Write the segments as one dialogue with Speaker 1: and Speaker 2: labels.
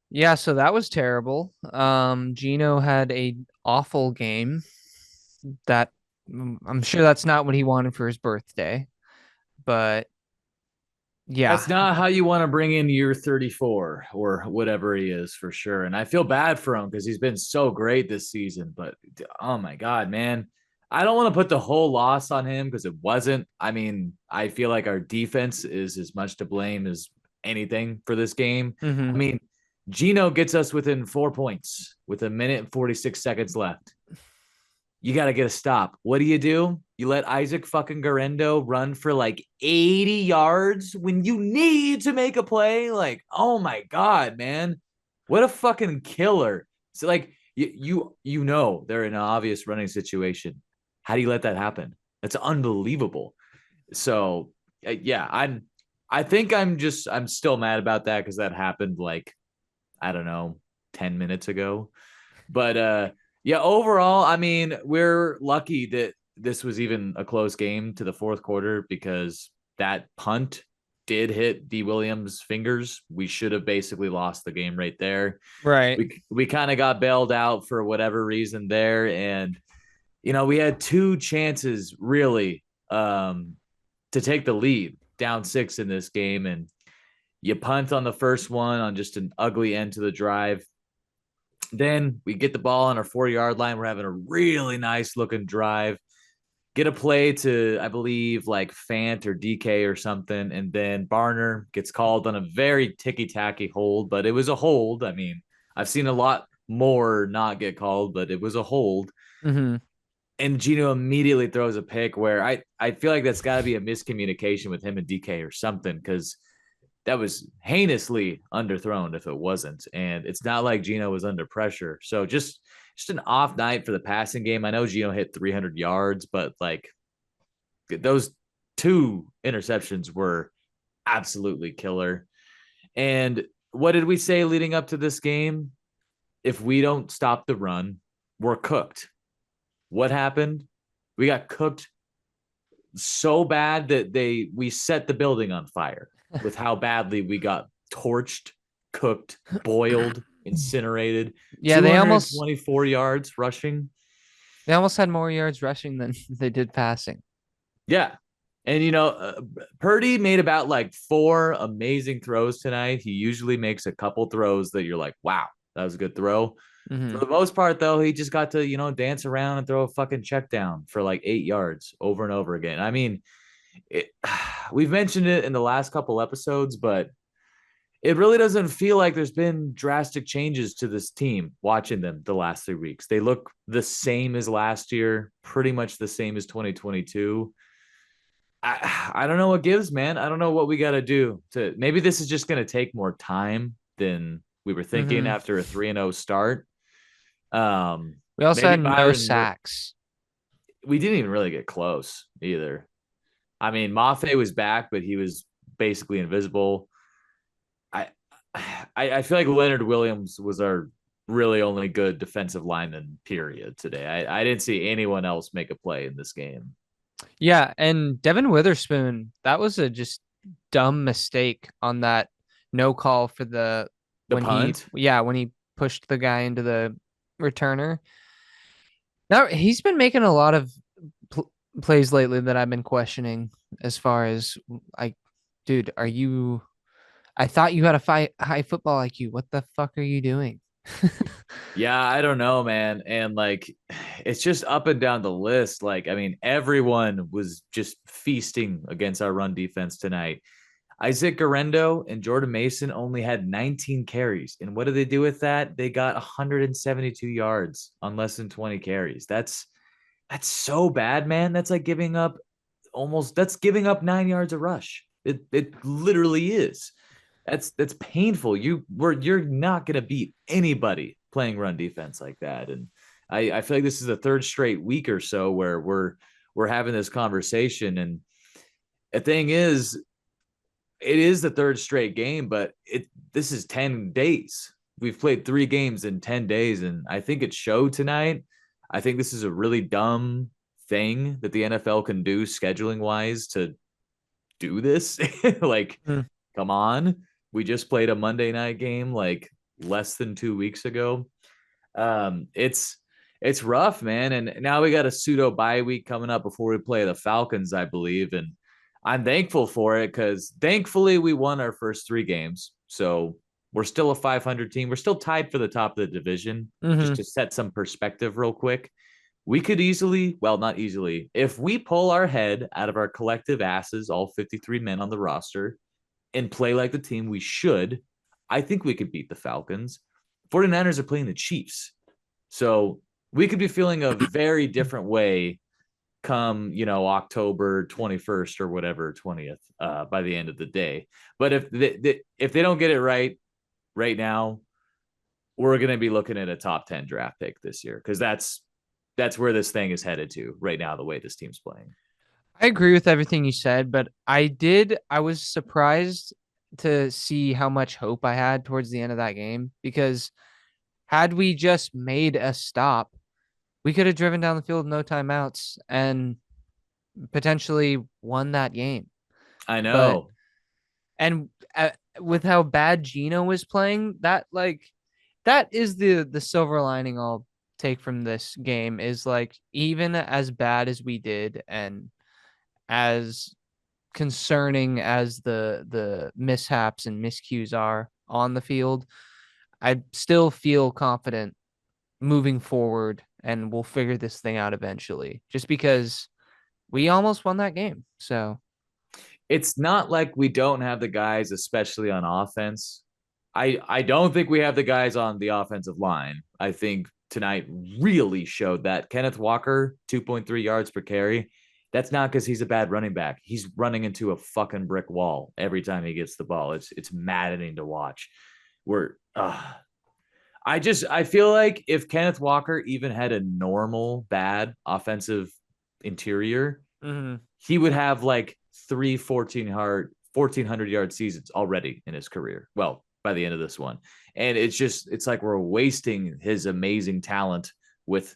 Speaker 1: Yeah, so that was terrible. Gino had a awful game that I'm sure that's not what he wanted for his birthday, but
Speaker 2: That's
Speaker 1: yeah.
Speaker 2: not how you want to bring in year 34 or whatever he is for sure. And I feel bad for him because he's been so great this season. But oh my God, man. I don't want to put the whole loss on him because it wasn't. I mean, I feel like our defense is as much to blame as anything for this game. I
Speaker 1: Hmm.
Speaker 2: mean, Gino gets us within 4 points with a minute and 46 seconds left. You got to get a stop. What do? You let Isaac fucking Garendo run for like 80 yards when you need to make a play? Like, oh my God, man. What a fucking killer. So like you know they're in an obvious running situation. How do you let that happen? That's unbelievable. So yeah, I think I'm still mad about that because that happened like I don't know 10 minutes ago. But yeah, overall, I mean, we're lucky that this was even a close game to the fourth quarter because that punt did hit D Williams' fingers. We should have basically lost the game right there.
Speaker 1: Right.
Speaker 2: We kind of got bailed out for whatever reason there, and we had two chances really to take the lead down six in this game, and you punt on the first one on just an ugly end to the drive. Then we get the ball on our 4 yard line. We're having a really nice looking drive. Get a play to, I believe, like Fant or DK or something. And then Barner gets called on a very ticky tacky hold, but it was a hold. I mean, I've seen a lot more not get called, but it was a hold.
Speaker 1: Hmm.
Speaker 2: And Gino immediately throws a pick where I feel like that's got to be a miscommunication with him and DK or something because that was heinously underthrown if it wasn't. And it's not like Gino was under pressure. So just an off night for the passing game. I know Gino hit 300 yards, but like those two interceptions were absolutely killer. And what did we say leading up to this game? If we don't stop the run, we're cooked. What happened? We got cooked so bad that we set the building on fire with how badly we got torched, cooked, boiled, incinerated.
Speaker 1: Yeah,
Speaker 2: 224 yards rushing.
Speaker 1: they almost had more yards rushing than they did passing.
Speaker 2: Yeah. And Purdy made about like four amazing throws tonight. He usually makes a couple throws that you're like, wow, that was a good throw. For
Speaker 1: Hmm.
Speaker 2: the most part, though, he just got to, dance around and throw a fucking check down for like 8 yards over and over again. I mean, it, we've mentioned it in the last couple episodes, but it really doesn't feel like there's been drastic changes to this team watching them the last 3 weeks. They look the same as last year, pretty much the same as 2022. I don't know what gives, man. I don't know what we got to do to maybe this is just going to take more time than we were thinking
Speaker 1: Hmm.
Speaker 2: after a 3-0 start.
Speaker 1: We also
Speaker 2: Maybe
Speaker 1: had no
Speaker 2: Byron,
Speaker 1: sacks.
Speaker 2: we didn't even really get close either. I mean, Mafe was back, but he was basically invisible. I I feel like Leonard Williams was our really only good defensive lineman, period, today. I didn't see anyone else make a play in this game.
Speaker 1: Yeah, and Devin Witherspoon, that was a just dumb mistake on that no call for the
Speaker 2: The
Speaker 1: when he
Speaker 2: punt,
Speaker 1: yeah, when he pushed the guy into the returner. Now he's been making a lot of pl plays lately that I've been questioning as far as like, dude, are you I thought you had a high football IQ. What the fuck are you doing?
Speaker 2: yeah, I don't know, man. And like, it's just up and down the list. Like, I mean, everyone was just feasting against our run defense tonight. Isaac Garendo and Jordan Mason only had 19 carries. And what did they do with that? They got 172 yards on less than 20 carries. That's so bad, man. That's like giving up that's giving up 9 yards a rush. It literally is. That's painful. You're not gonna beat anybody playing run defense like that. And I feel like this is the third straight week or so where we're having this conversation. And the thing is, it is the third straight game, but this is 10 days. We've played 3 games in 10 days, and I think it showed tonight. I think this is a really dumb thing that the NFL can do scheduling wise to do this. Like,
Speaker 1: Mm.
Speaker 2: come on. We just played a Monday night game. Like, less than 2 weeks ago. It's rough, man. And now we got a pseudo bye week coming up before we play the Falcons, I believe. And I'm thankful for it because thankfully we won our first 3 games. So we're still a 500 team. We're still tied for the top of the division. Just
Speaker 1: Mm-hmm.
Speaker 2: to set some perspective, real quick, we could easily, well, not easily, if we pull our head out of our collective asses, all 53 men on the roster, and play like the team we should, I think we could beat the Falcons. 49ers are playing the Chiefs. So we could be feeling a very different way come, October 21st or whatever, 20th, by the end of the day. But if they don't get it right now, we're going to be looking at a top 10 draft pick this year because that's where this thing is headed to right now, the way this team's playing.
Speaker 1: I agree with everything you said, but I was surprised to see how much hope I had towards the end of that game because had we just made a stop, we could have driven down the field with no timeouts and potentially won that game.
Speaker 2: I
Speaker 1: But
Speaker 2: know.
Speaker 1: and with how bad Gino was playing, that is the silver lining I'll take from this game is like even as bad as we did and as concerning as the mishaps and miscues are on the field, I still feel confident moving forward and we'll figure this thing out eventually. Just because we almost won that game. So,
Speaker 2: It's not like we don't have the guys, especially on offense. I don't think we have the guys on the offensive line. I think tonight really showed that. Kenneth Walker, 2.3 yards per carry. That's not because he's a bad running back. He's running into a fucking brick wall every time he gets the ball. It's maddening to watch. We're I feel like if Kenneth Walker even had a normal bad offensive interior,
Speaker 1: mhm.
Speaker 2: he would have like 1,400 yard seasons already in his career. Well, by the end of this one. And it's like we're wasting his amazing talent with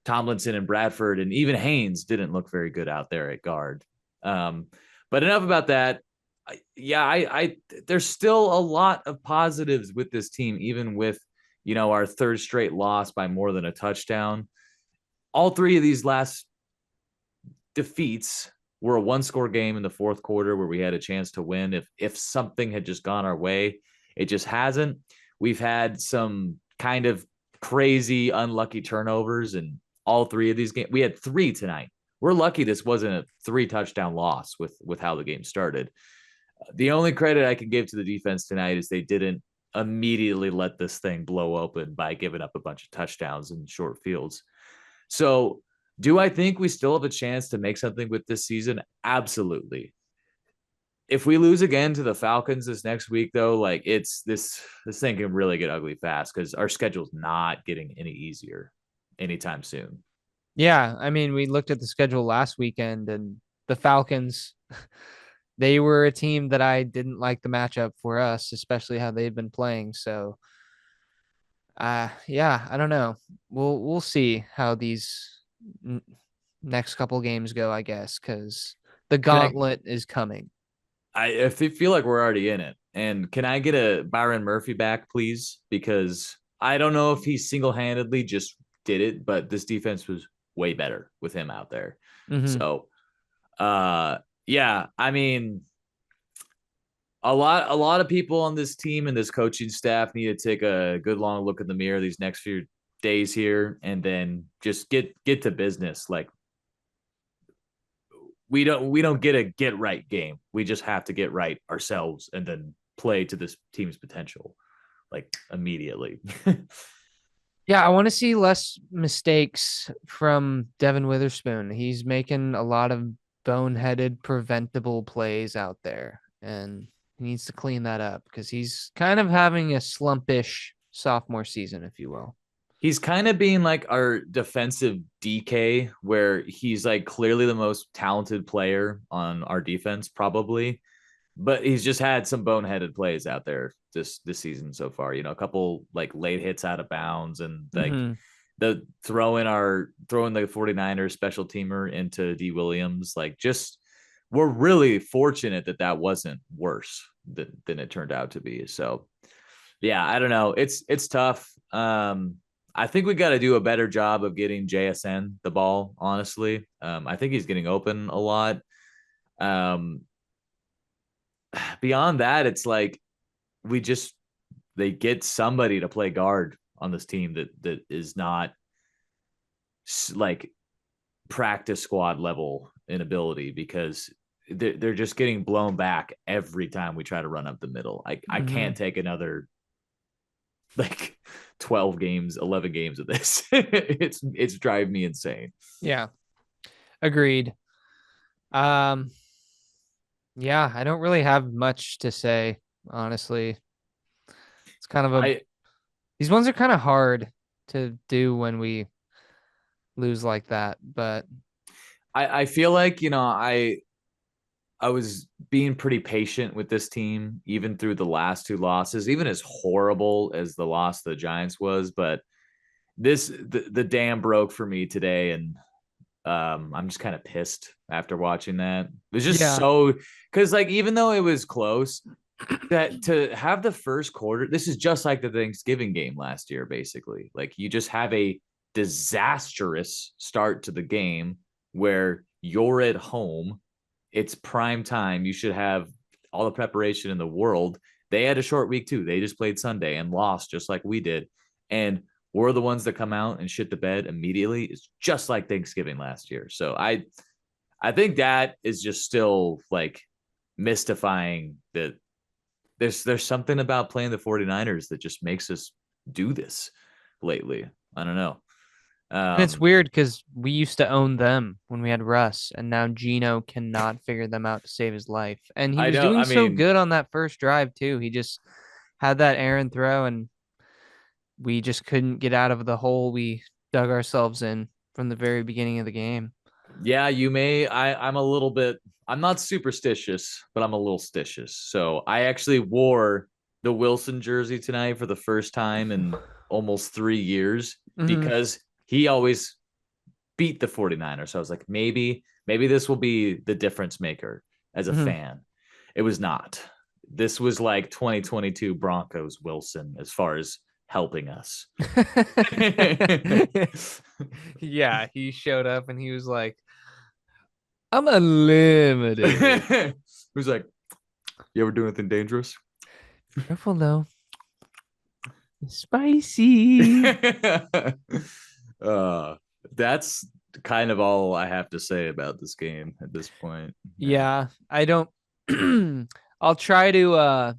Speaker 2: Tomlinson and Bradford, and even Haynes didn't look very good out there at guard. Um, but enough about that. I there's still a lot of positives with this team, even with our third straight loss by more than a touchdown. All 3 of these last defeats were a 1-score game in the fourth quarter where we had a chance to win. If something had just gone our way, it just hasn't. We've had some kind of crazy, unlucky turnovers in all 3 of these games. We had 3 tonight. We're lucky this wasn't a 3-touchdown loss with how the game started. The only credit I can give to the defense tonight is they didn't immediately let this thing blow open by giving up a bunch of touchdowns in short fields. So, do I think we still have a chance to make something with this season? Absolutely. If we lose again to the Falcons this next week, though, like it's this thing can really get ugly fast because our schedule's not getting any easier anytime soon.
Speaker 1: Yeah, I mean, we looked at the schedule last weekend and the Falcons, they were a team that I didn't like the matchup for us, especially how they've been playing. So, yeah, I don't know. We'll see how these n- next couple games go, I guess, because the
Speaker 2: Can I?
Speaker 1: gauntlet is coming.
Speaker 2: I feel like we're already in it. And can I get a Byron Murphy back, please? Because I don't know if he single handedly just did it, but this defense was way better with him out there.
Speaker 1: Hmm.
Speaker 2: So, yeah, I mean, a lot of people on this team and this coaching staff need to take a good long look in the mirror these next few days here and then just get to business. Like we don't get a get right game. We just have to get right ourselves and then play to this team's potential like immediately.
Speaker 1: Yeah, I want to see less mistakes from Devin Witherspoon. He's making a lot of boneheaded, preventable plays out there, and he needs to clean that up because he's kind of having a slumpish sophomore season, if you will.
Speaker 2: He's kind of being like our defensive DK, where he's like clearly the most talented player on our defense, probably, but he's just had some boneheaded plays out there this season so far. A couple like late hits out of bounds and like
Speaker 1: Hmm.
Speaker 2: the throwing the 49ers special teamer into D Williams. Like just we're really fortunate that wasn't worse than it turned out to be. So Yeah, I don't know. It's tough. I think we got to do a better job of getting JSN the ball, honestly. I think he's getting open a lot. Um, Beyond that, it's like we just they get somebody to play guard on this team that is not like practice squad level in ability because they're just getting blown back every time we try to run up the middle. I
Speaker 1: Hmm.
Speaker 2: can't take another like 12 games, 11 games of this. It's driving me insane.
Speaker 1: Yeah, agreed. Um, yeah, I don't really have much to say, honestly. It's kind of a
Speaker 2: I
Speaker 1: these ones are kind of hard to do when we lose like that, but
Speaker 2: I feel like, I was being pretty patient with this team even through the last two losses, even as horrible as the loss to the Giants was, but the dam broke for me today, and I'm just kind of pissed after watching that. It was just
Speaker 1: yeah.
Speaker 2: so because like even though it was close, that to have the first quarter, this is just like the Thanksgiving game last year, basically. Like you just have a disastrous start to the game where you're at home, it's prime time, you should have all the preparation in the world. They had a short week too. They just played Sunday and lost just like we did. And we're the ones that come out and shit the bed immediately. It's just like Thanksgiving last year. So I think that is just still like mystifying that there's something about playing the 49ers that just makes us do this lately. I don't know.
Speaker 1: And it's
Speaker 2: Um,
Speaker 1: weird because we used to own them when we had Russ, and now Gino cannot figure them out to save his life. And he
Speaker 2: I
Speaker 1: was
Speaker 2: know.
Speaker 1: doing
Speaker 2: I
Speaker 1: so
Speaker 2: mean,
Speaker 1: good on that first drive too. He just had that errant throw, and we just couldn't get out of the hole we dug ourselves in from the very beginning of the game.
Speaker 2: yeah, you may. I'm a little bit. I'm not superstitious, but I'm a little stitious. So I actually wore the Wilson jersey tonight for the first time in almost 3 years
Speaker 1: Hmm.
Speaker 2: because he always beat the 49ers. So I was like, maybe this will be the difference maker as a
Speaker 1: Hmm.
Speaker 2: fan. It was not. This was like 2022 Broncos Wilson as far as helping us.
Speaker 1: Yeah, he showed up and he was like, I'm unlimited.
Speaker 2: Who's like, you ever do anything dangerous?
Speaker 1: Careful though. Spicy.
Speaker 2: uh, that's kind of all I have to say about this game at this point. Yeah.
Speaker 1: Yeah, I don't I'll try to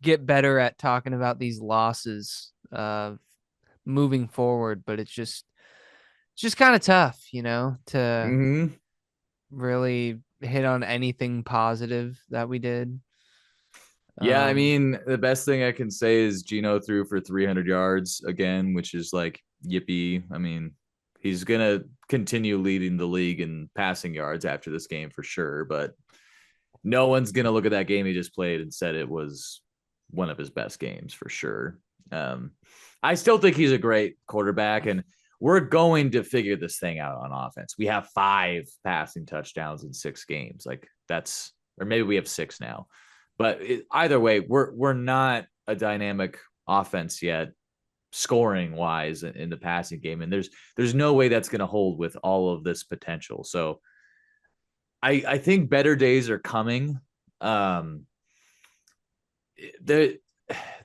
Speaker 1: get better at talking about these losses moving forward, but it's just kind of tough, to
Speaker 2: Mm-hmm.
Speaker 1: really hit on anything positive that we did.
Speaker 2: Yeah, I
Speaker 1: Um
Speaker 2: mean, the best thing I can say is Gino threw for 300 yards again, which is like yippee. I mean, he's gonna continue leading the league in passing yards after this game for sure, but no one's gonna look at that game he just played and said it was one of his best games for sure. Um, I still think he's a great quarterback, and we're going to figure this thing out on offense. We have 5 passing touchdowns in 6 games. Like that's, or maybe we have 6 now. But either way, we're not a dynamic offense yet, scoring wise in the passing game, and there's no way that's going to hold with all of this potential. So I think better days are coming. Um, they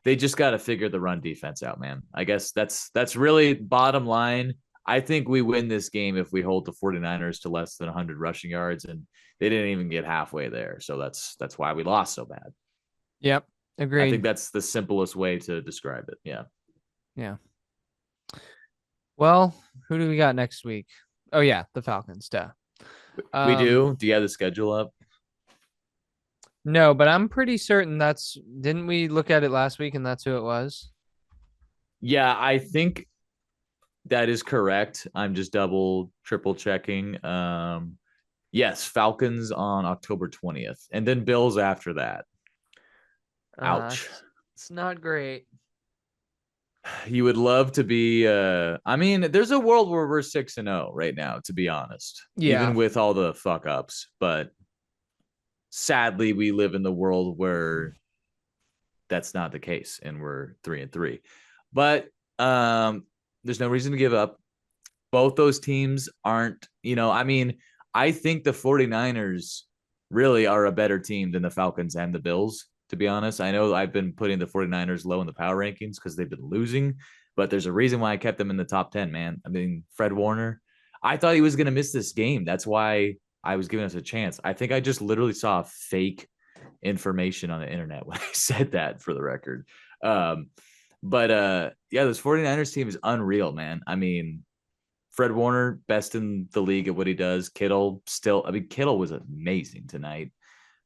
Speaker 2: they just got to figure the run defense out, man. I guess that's really bottom line. I think we win this game if we hold the 49ers to less than 100 rushing yards, and they didn't even get halfway there. So that's why we lost so bad.
Speaker 1: yep,
Speaker 2: I
Speaker 1: agreed.
Speaker 2: think that's the simplest way to describe it. Yeah.
Speaker 1: Yeah. Well, who do we got next week? Oh yeah, the Falcons, duh.
Speaker 2: We
Speaker 1: Um
Speaker 2: do. Do you have the schedule up?
Speaker 1: no, but I'm pretty certain that's didn't we look at it last week and that's who it was?
Speaker 2: Yeah, I think that is correct. I'm just double, triple checking. Yes, Falcons on October 20th, and then Bills after that. Ouch.
Speaker 1: It's not great.
Speaker 2: You would love to be I mean, there's a world where we're 6-0 right now, to be honest, even
Speaker 1: Yeah.
Speaker 2: with all the fuck ups, but sadly we live in the world where that's not the case, and we're 3-3. But there's no reason to give up. Both those teams aren't, I mean, I think the 49ers really are a better team than the Falcons and the Bills, to be honest. I know I've been putting the 49ers low in the power rankings because they've been losing, but there's a reason why I kept them in the top 10, man. I mean, Fred Warner, I thought he was going to miss this game. That's why I was giving us a chance. I think I just literally saw fake information on the internet when I said that, for the record. But yeah, this 49ers team is unreal, man. I mean, Fred Warner, best in the league at what he does. Kittle still, I mean, Kittle was amazing tonight.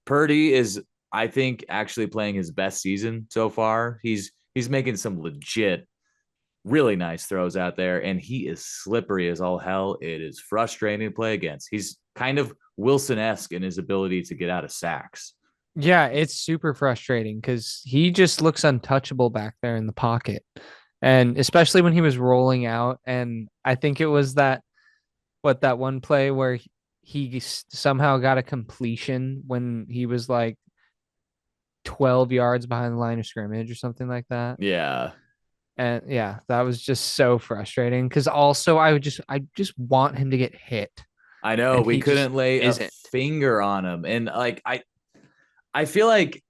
Speaker 2: Purdy is, I think, actually playing his best season so far. He's making some legit, really nice throws out there, and he is slippery as all hell. It is frustrating to play against. He's kind of Wilson-esque in his ability to get out of sacks.
Speaker 1: Yeah, it's super frustrating because he just looks untouchable back there in the pocket. And especially when he was rolling out. And I think it was that one play where he somehow got a completion when he was like 12 yards behind the line of scrimmage or something like that.
Speaker 2: Yeah,
Speaker 1: And yeah, that was just so frustrating because also I just want him to get hit
Speaker 2: I know
Speaker 1: and
Speaker 2: we
Speaker 1: he just
Speaker 2: couldn't lay a
Speaker 1: isn't.
Speaker 2: finger on him, and like I feel like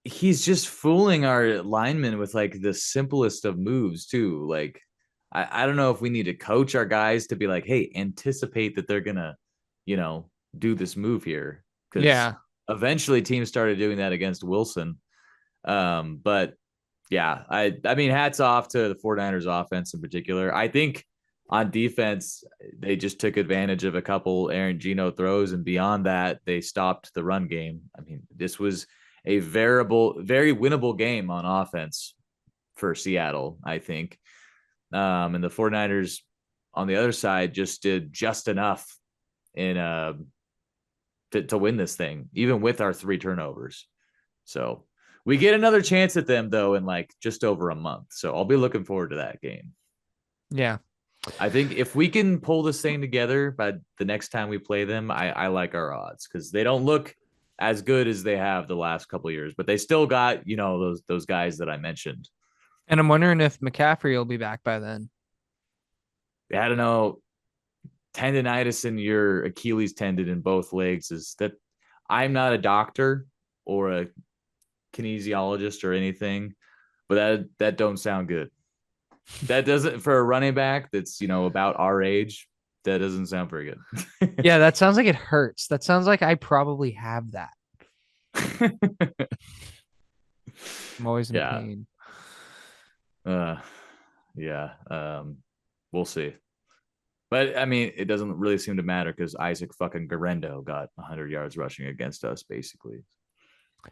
Speaker 2: he's just fooling our linemen with like the simplest of moves too. Like I don't know if we need to coach our guys to be like, hey, anticipate that they're gonna, you know, do this move here. Because
Speaker 1: Yeah.
Speaker 2: eventually teams started doing that against Wilson. But yeah, I mean, hats off to the 49ers offense in particular. I think on defense, they just took advantage of a couple Aaron Geno throws, and beyond that, they stopped the run game. I mean, this was a very winnable game on offense for Seattle, I think. And the 49ers on the other side just did just enough in to win this thing, even with our 3 turnovers. So we get another chance at them though in like just over a month. So I'll be looking forward to that game.
Speaker 1: Yeah.
Speaker 2: I think if we can pull this thing together by the next time we play them, I like our odds because they don't look as good as they have the last couple of years, but they still got, those guys that I mentioned.
Speaker 1: And I'm wondering if McCaffrey will be back by then.
Speaker 2: I don't know, tendonitis in your Achilles tendon in both legs is that I'm not a doctor or a kinesiologist or anything, but that don't sound good. That doesn't, for a running back that's about our age, that doesn't sound very good.
Speaker 1: Yeah, that sounds like it hurts. That sounds like I probably have that. I'm always in
Speaker 2: Yeah.
Speaker 1: pain.
Speaker 2: Uh yeah. We'll see. But I mean, it doesn't really seem to matter because Isaac fucking Garendo got 100 yards rushing against us, basically.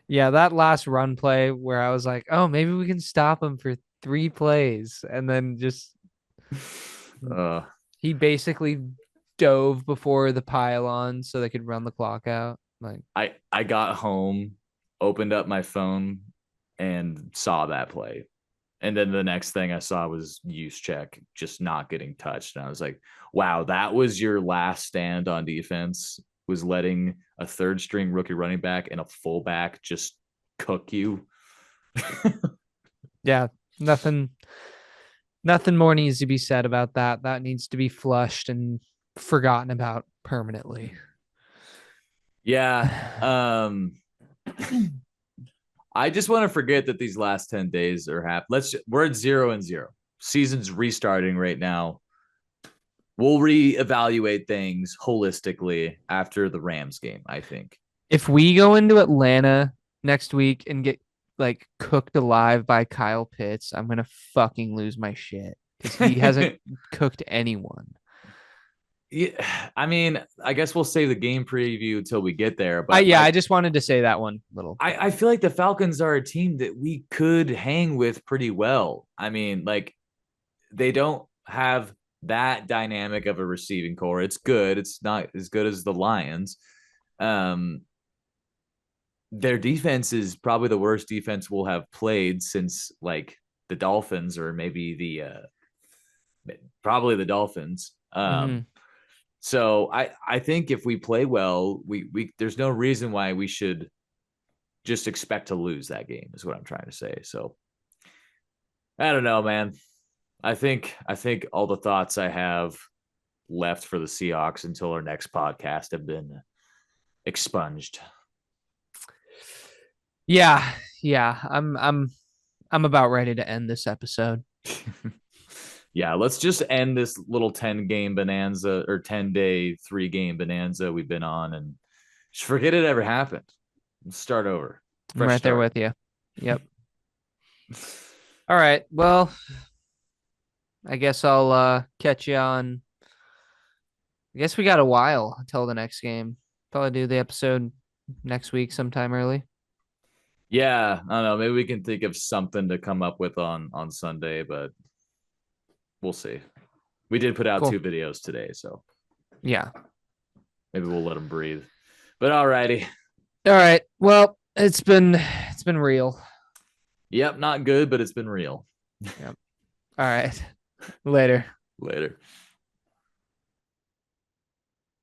Speaker 1: Yeah, that last run play where I was like, oh, maybe we can stop him for 3 plays. And then just
Speaker 2: Uh,
Speaker 1: he basically dove before the pylon so they could run the clock out. Like,
Speaker 2: I got home, opened up my phone, and saw that play. And then the next thing I saw was use check just not getting touched. And I was like, wow, that was your last stand on defense, was letting a third string rookie running back and a fullback just cook you.
Speaker 1: yeah, nothing nothing more needs to be said about that. That needs to be flushed and forgotten about permanently.
Speaker 2: Yeah. I just want to forget that these last 10 days are happening. We're at 0-0. Season's restarting right now. We'll reevaluate things holistically after the Rams game, I think.
Speaker 1: If we go into Atlanta next week and get like cooked alive by Kyle Pitts, I'm gonna fucking lose my shit because he hasn't cooked anyone.
Speaker 2: Yeah, I mean, I guess we'll save the game preview until we get there.
Speaker 1: I
Speaker 2: But
Speaker 1: yeah, I
Speaker 2: like,
Speaker 1: just wanted to say that one little.
Speaker 2: I feel like the Falcons are a team that we could hang with pretty well. I mean, like, they don't have that dynamic of a receiving core. It's good. It's not as good as the Lions. Um, their defense is probably the worst defense we'll have played since like the Dolphins, or maybe probably the Dolphins.
Speaker 1: Mm-hmm.
Speaker 2: So I think if we play well, we there's no reason why we should just expect to lose that game is what I'm trying to say. So I don't know, man. I think all the thoughts I have left for the Seahawks until our next podcast have been expunged.
Speaker 1: Yeah, yeah. I'm about ready to end this episode.
Speaker 2: Yeah, let's just end this little 10 game bonanza or 10-day 3 game bonanza we've been on and just forget it ever happened. Let's start over.
Speaker 1: I'm
Speaker 2: Fresh
Speaker 1: right there
Speaker 2: start.
Speaker 1: with you. Yep. All right. Well, I guess I'll catch you on. I guess we got a while until the next game. Probably do the episode next week sometime early.
Speaker 2: Yeah, I don't know. Maybe we can think of something to come up with on Sunday, but we'll see. We did put out
Speaker 1: Cool.
Speaker 2: 2 videos today, so
Speaker 1: Yeah.
Speaker 2: maybe we'll let them breathe. But alrighty.
Speaker 1: All right. Well, it's been real.
Speaker 2: Yep, not good, but it's been real.
Speaker 1: Yep. All right. Later.
Speaker 2: Later.